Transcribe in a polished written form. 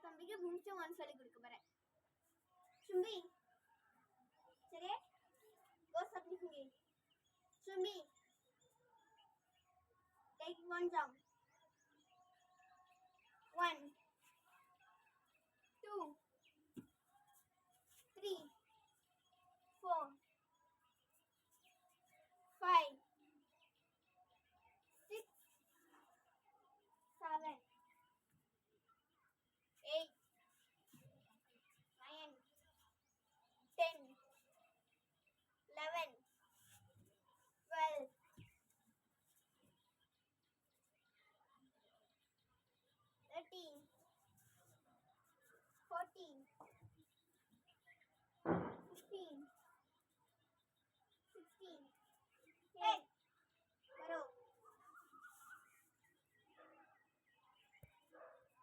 தம்பிக்கு பூமிச்சம் ஒன் சொல்லி கொடுக்க போறேன். சும்பி சரி go something here. Sumbi take one jump. 1 2 3 4 5 6 7 8 9 10 11 12 13 14 15 16 hey